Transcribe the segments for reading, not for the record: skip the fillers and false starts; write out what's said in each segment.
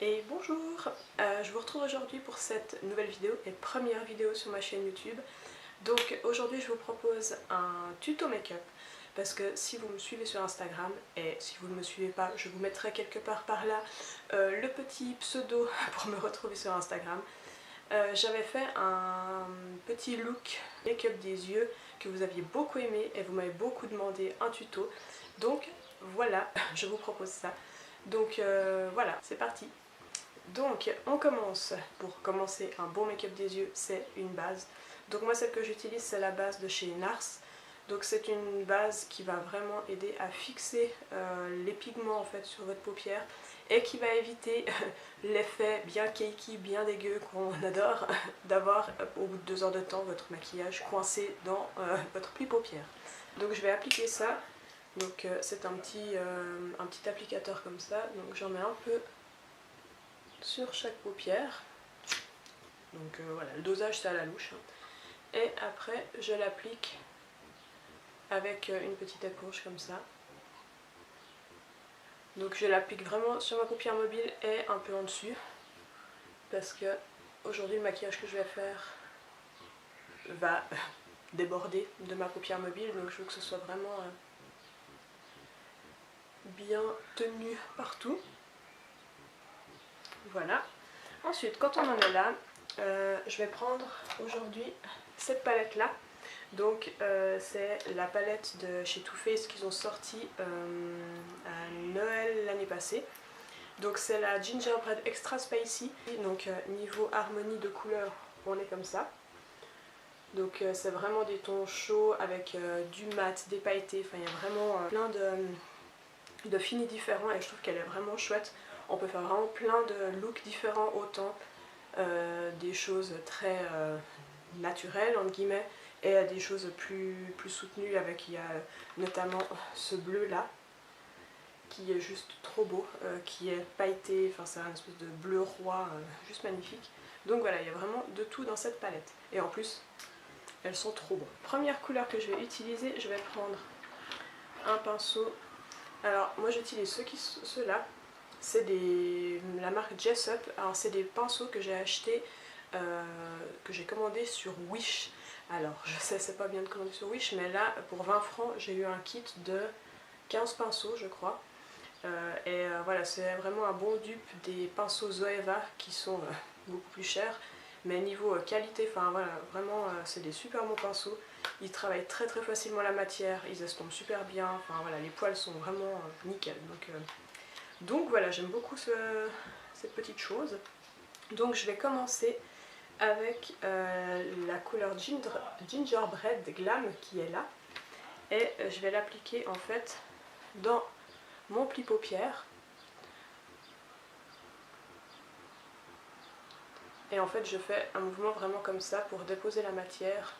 Et bonjour, je vous retrouve aujourd'hui pour cette nouvelle vidéo et première vidéo sur ma chaîne YouTube. Donc aujourd'hui je vous propose un tuto make-up parce que si vous me suivez sur Instagram et si vous ne me suivez pas, je vous mettrai quelque part par là le petit pseudo pour me retrouver sur Instagram. J'avais fait un petit look make-up des yeux que vous aviez beaucoup aimé et vous m'avez beaucoup demandé un tuto. Donc voilà, je vous propose ça. Donc voilà, c'est parti. Donc on commence, pour commencer un bon make-up des yeux, c'est une base. Donc moi celle que j'utilise c'est la base de chez NARS. Donc c'est une base qui va vraiment aider à fixer les pigments en fait sur votre paupière et qui va éviter l'effet bien cakey, bien dégueu qu'on adore d'avoir au bout de 2 heures de temps votre maquillage coincé dans votre pli paupière. Donc je vais appliquer ça. Donc c'est un petit applicateur comme ça, donc j'en mets un peu sur chaque paupière. Donc voilà, le dosage c'est à la louche. Et après je l'applique avec une petite éponge comme ça. Donc je l'applique vraiment sur ma paupière mobile et un peu en dessus. Parce que aujourd'hui le maquillage que je vais faire va déborder de ma paupière mobile. Donc je veux que ce soit vraiment bien tenu partout. Voilà. Ensuite, quand on en est là, je vais prendre aujourd'hui cette palette là. Donc c'est la palette de chez Too Faced qu'ils ont sorti à Noël l'année passée. Donc c'est la Gingerbread Extra Spicy. Donc niveau harmonie de couleurs, on est comme ça. Donc c'est vraiment des tons chauds avec du mat, des pailletés. Enfin il y a vraiment plein de finis différents et je trouve qu'elle est vraiment chouette. On peut faire vraiment plein de looks différents, autant des choses très naturelles entre guillemets et des choses plus soutenues avec, il y a notamment ce bleu là qui est juste trop beau, qui est pailleté, enfin c'est un espèce de bleu roi juste magnifique. Donc voilà, il y a vraiment de tout dans cette palette et en plus elles sont trop bonnes. Première couleur que je vais utiliser, je vais prendre un pinceau. Alors moi j'utilise ceux-là, c'est la marque Jessup. Alors c'est des pinceaux que j'ai achetés, que j'ai commandé sur Wish. Alors je sais c'est pas bien de commander sur Wish, mais là pour 20 francs j'ai eu un kit de 15 pinceaux je crois. Voilà, c'est vraiment un bon dupe des pinceaux Zoeva qui sont beaucoup plus chers. Mais niveau qualité, enfin voilà, vraiment c'est des super bons pinceaux. Ils travaillent très très facilement la matière, ils estompent super bien, enfin voilà, les poils sont vraiment nickel. Donc voilà, j'aime beaucoup cette petite chose. Donc je vais commencer avec la couleur Gingerbread Glam qui est là. Et je vais l'appliquer en fait dans mon pli paupière. Et en fait je fais un mouvement vraiment comme ça pour déposer la matière.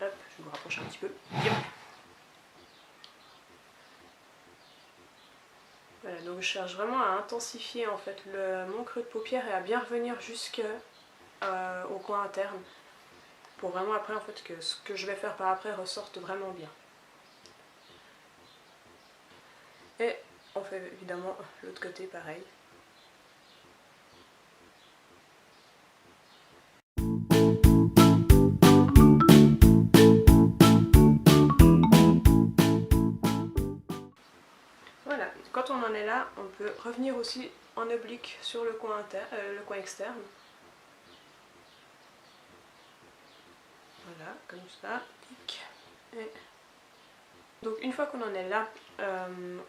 Hop, je vais vous rapprocher un petit peu. Yep. Voilà, donc je cherche vraiment à intensifier en fait mon creux de paupière et à bien revenir jusqu'au coin interne. Pour vraiment après en fait que ce que je vais faire par après ressorte vraiment bien. Et on fait évidemment l'autre côté pareil. Voilà, quand on en est là, on peut revenir aussi en oblique sur le coin externe. Voilà, comme ça. Et donc une fois qu'on en est là,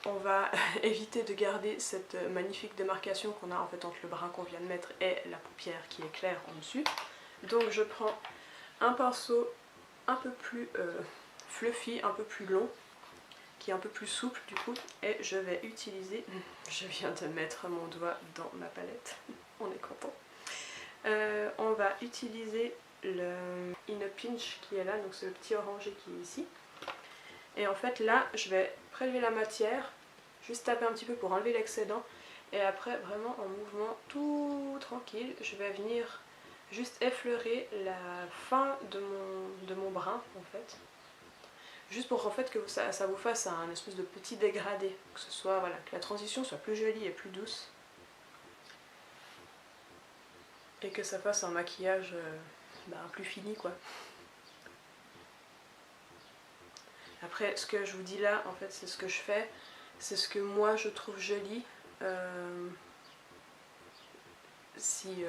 on va éviter de garder cette magnifique démarcation qu'on a en fait entre le brin qu'on vient de mettre et la paupière qui est claire en dessus. Donc je prends un pinceau un peu plus fluffy, un peu plus long, qui est un peu plus souple du coup, et je vais utiliser, je viens de mettre mon doigt dans ma palette, on est content. On va utiliser le In a Pinch qui est là, donc c'est le petit orangé qui est ici. Et en fait là je vais prélever la matière, juste taper un petit peu pour enlever l'excédent, et après vraiment en mouvement tout tranquille, je vais venir juste effleurer la fin de mon brin en fait. Juste pour en fait que ça vous fasse un espèce de petit dégradé, que ce soit, voilà, que la transition soit plus jolie et plus douce. et que ça fasse un maquillage plus fini quoi. Après ce que je vous dis là en fait c'est ce que je fais, c'est ce que moi je trouve joli. Si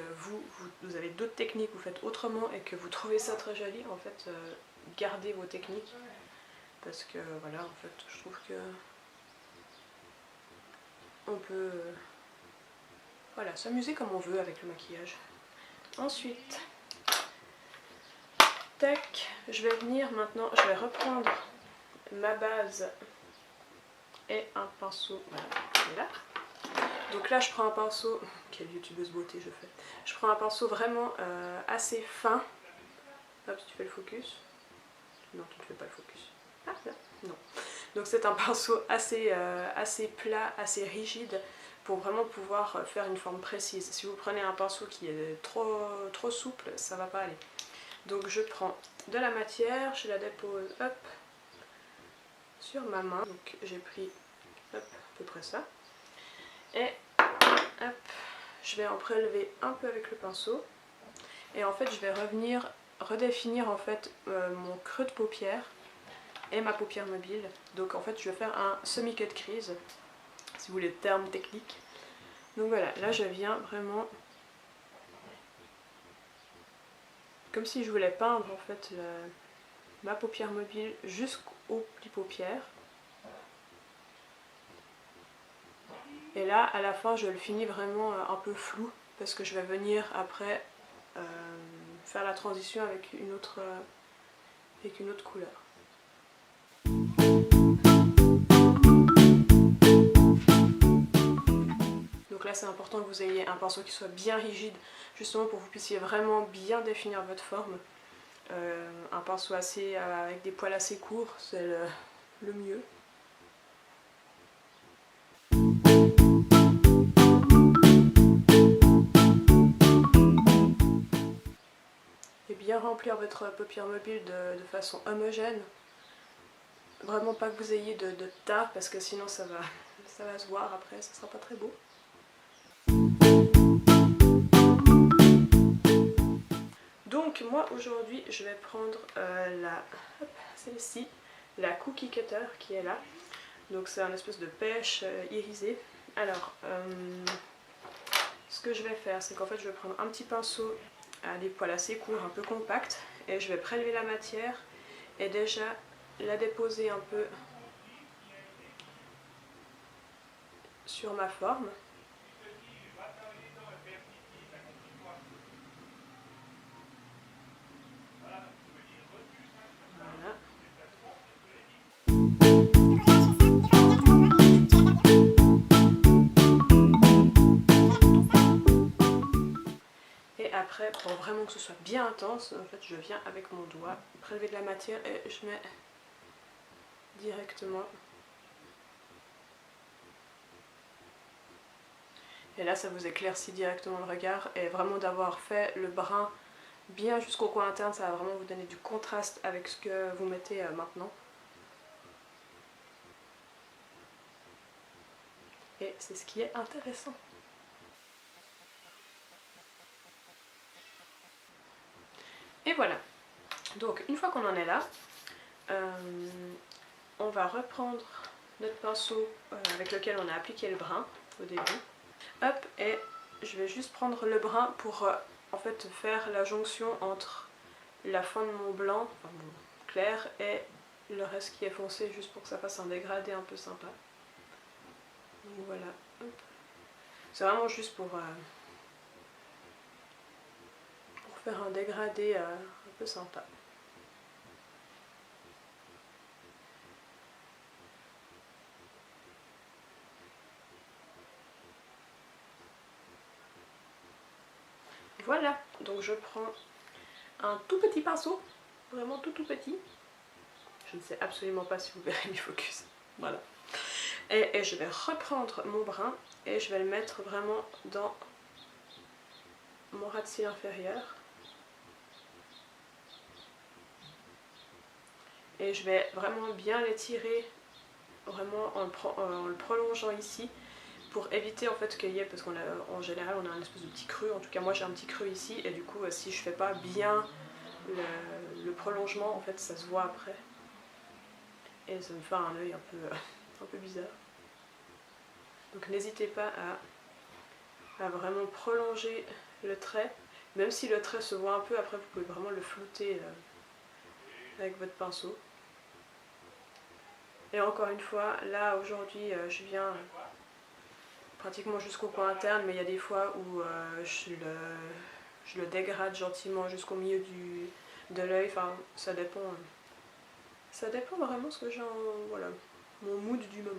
vous avez d'autres techniques, vous faites autrement et que vous trouvez ça très joli, en fait gardez vos techniques, parce que voilà, en fait je trouve que on peut voilà, s'amuser comme on veut avec le maquillage. Ensuite, tac, je vais venir maintenant, je vais reprendre ma base et un pinceau, voilà, qui est là. Donc là je prends un pinceau, quelle youtubeuse beauté je fais, je prends un pinceau vraiment assez fin. Hop, si tu fais le focus, non tu ne fais pas le focus, ah là, non. Donc c'est un pinceau assez plat, assez rigide, pour vraiment pouvoir faire une forme précise. Si vous prenez un pinceau qui est trop souple, ça va pas aller. Donc je prends de la matière, je la dépose hop, sur ma main, donc j'ai pris hop, à peu près ça, et hop, je vais en prélever un peu avec le pinceau, et en fait je vais revenir redéfinir en fait mon creux de paupière et ma paupière mobile. Donc en fait je vais faire un semi-cut crease, si vous voulez le terme technique. Donc voilà, là je viens vraiment comme si je voulais peindre en fait ma paupière mobile jusqu'aux plis paupières. Et là à la fin je le finis vraiment un peu flou, parce que je vais venir après faire la transition avec une autre couleur. Donc là c'est important que vous ayez un pinceau qui soit bien rigide, justement pour que vous puissiez vraiment bien définir votre forme. Un pinceau avec des poils assez courts, c'est le mieux. Et bien remplir votre paupière mobile de façon homogène. Vraiment pas que vous ayez de tard, parce que sinon ça va se voir après, ça sera pas très beau. Donc moi aujourd'hui je vais prendre celle-ci, la Cookie Cutter qui est là. Donc c'est un espèce de pêche irisé. Alors ce que je vais faire c'est qu'en fait je vais prendre un petit pinceau à des poils assez courts, un peu compact, et je vais prélever la matière et déjà la déposer un peu sur ma forme. Voilà. Et après, pour vraiment que ce soit bien intense, en fait, je viens avec mon doigt prélever de la matière et je mets directement. Et là, ça vous éclaircit directement le regard, et vraiment d'avoir fait le brun bien jusqu'au coin interne, ça va vraiment vous donner du contraste avec ce que vous mettez maintenant. Et c'est ce qui est intéressant. Et voilà. Donc une fois qu'on en est là, on va reprendre notre pinceau avec lequel on a appliqué le brun au début. Hop, et je vais juste prendre le brun pour en fait faire la jonction entre la fin de mon blanc, enfin mon clair, et le reste qui est foncé, juste pour que ça fasse un dégradé un peu sympa. Donc voilà, c'est vraiment juste pour faire un dégradé un peu sympa. Voilà, donc je prends un tout petit pinceau, vraiment tout petit. Je ne sais absolument pas si vous verrez mes focus. Voilà. Et je vais reprendre mon brun et je vais le mettre vraiment dans mon ras de cils inférieur. Et je vais vraiment bien l'étirer, vraiment en le prolongeant ici, pour éviter en fait qu'il y ait, parce qu'en général on a un espèce de petit creux, en tout cas moi j'ai un petit creux ici, et du coup si je fais pas bien le prolongement, en fait ça se voit après. Et ça me fait un œil un peu bizarre. Donc n'hésitez pas à vraiment prolonger le trait. Même si le trait se voit un peu, après vous pouvez vraiment le flouter avec votre pinceau. Et encore une fois, là aujourd'hui je viens pratiquement jusqu'au coin interne, mais il y a des fois où je le dégrade gentiment jusqu'au milieu de l'œil, enfin ça dépend. Ça dépend vraiment ce que j'ai en... voilà, mon mood du moment.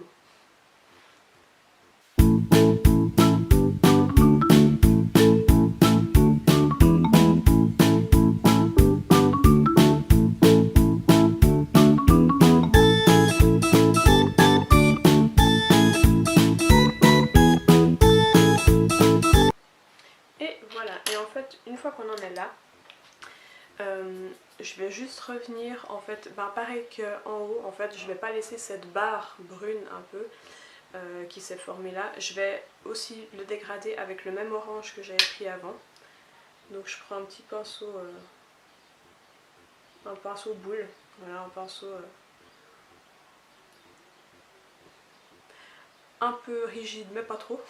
Et voilà, et en fait, une fois qu'on en est là, je vais juste revenir en fait, pareil qu'en haut, en fait je vais pas laisser cette barre brune un peu qui s'est formée là, je vais aussi le dégrader avec le même orange que j'avais pris avant. Donc je prends un petit pinceau, boule, voilà, un pinceau un peu rigide mais pas trop.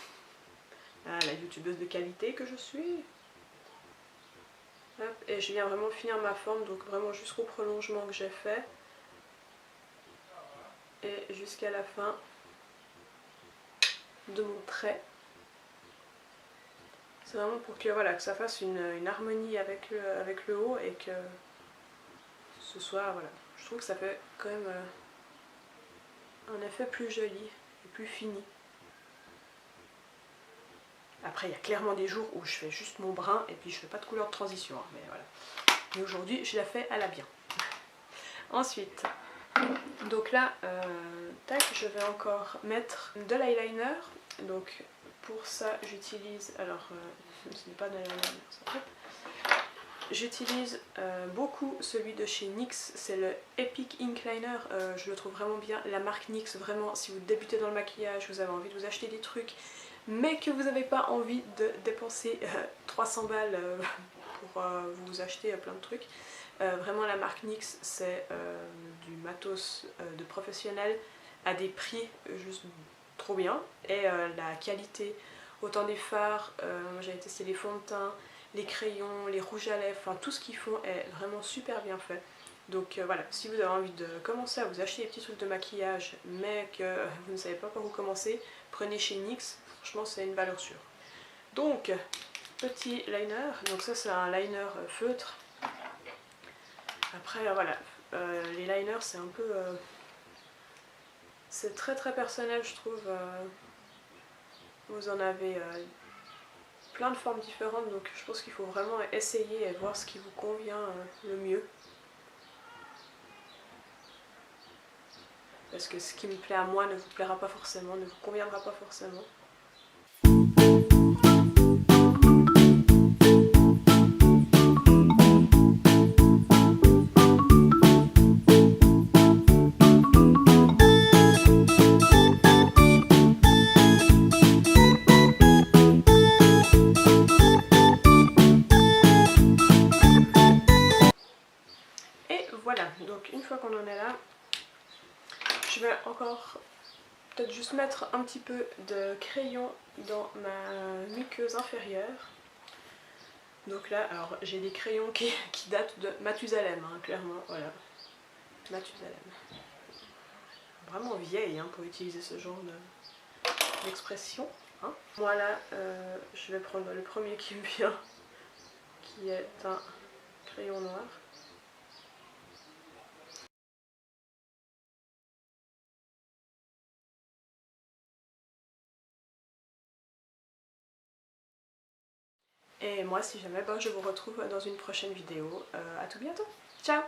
Ah, la youtubeuse de qualité que je suis. Hop, et je viens vraiment finir ma forme, donc vraiment jusqu'au prolongement que j'ai fait. Et jusqu'à la fin de mon trait. C'est vraiment pour que, voilà, que ça fasse une harmonie avec le haut et que ce soit, voilà. Je trouve que ça fait quand même un effet plus joli et plus fini. Après, il y a clairement des jours où je fais juste mon brun et puis je fais pas de couleur de transition, hein, mais voilà. Mais aujourd'hui, je la fais à la bien. Ensuite, donc là, tac, je vais encore mettre de l'eyeliner. Donc pour ça, j'utilise, alors ce n'est pas de l'eyeliner, ça fait. J'utilise beaucoup celui de chez NYX, c'est le Epic Ink Liner, je le trouve vraiment bien. La marque NYX, vraiment, si vous débutez dans le maquillage, vous avez envie de vous acheter des trucs, mais que vous n'avez pas envie de dépenser 300 balles pour vous acheter plein de trucs. Vraiment la marque NYX, c'est du matos de professionnel à des prix juste trop bien. Et la qualité, autant des fards, j'avais testé les fonds de teint, les crayons, les rouges à lèvres, enfin tout ce qu'ils font est vraiment super bien fait. Donc voilà, si vous avez envie de commencer à vous acheter des petits trucs de maquillage mais que vous ne savez pas par où commencer, prenez chez NYX, franchement c'est une valeur sûre. Donc, petit liner, donc ça c'est un liner feutre. Après voilà, les liners c'est un peu... c'est très très personnel je trouve. Vous en avez plein de formes différentes, donc je pense qu'il faut vraiment essayer et voir ce qui vous convient le mieux. Parce que ce qui me plaît à moi ne vous plaira pas forcément, ne vous conviendra pas forcément. Voilà, donc une fois qu'on en est là, je vais encore peut-être juste mettre un petit peu de crayon dans ma muqueuse inférieure. Donc là, alors j'ai des crayons qui datent de Mathusalem, hein, clairement, voilà. Mathusalem. Vraiment vieille hein, pour utiliser ce genre d'expression. Hein. Moi là, je vais prendre le premier qui me vient, qui est un crayon noir. Et moi si jamais, je vous retrouve dans une prochaine vidéo. À tout bientôt. Ciao!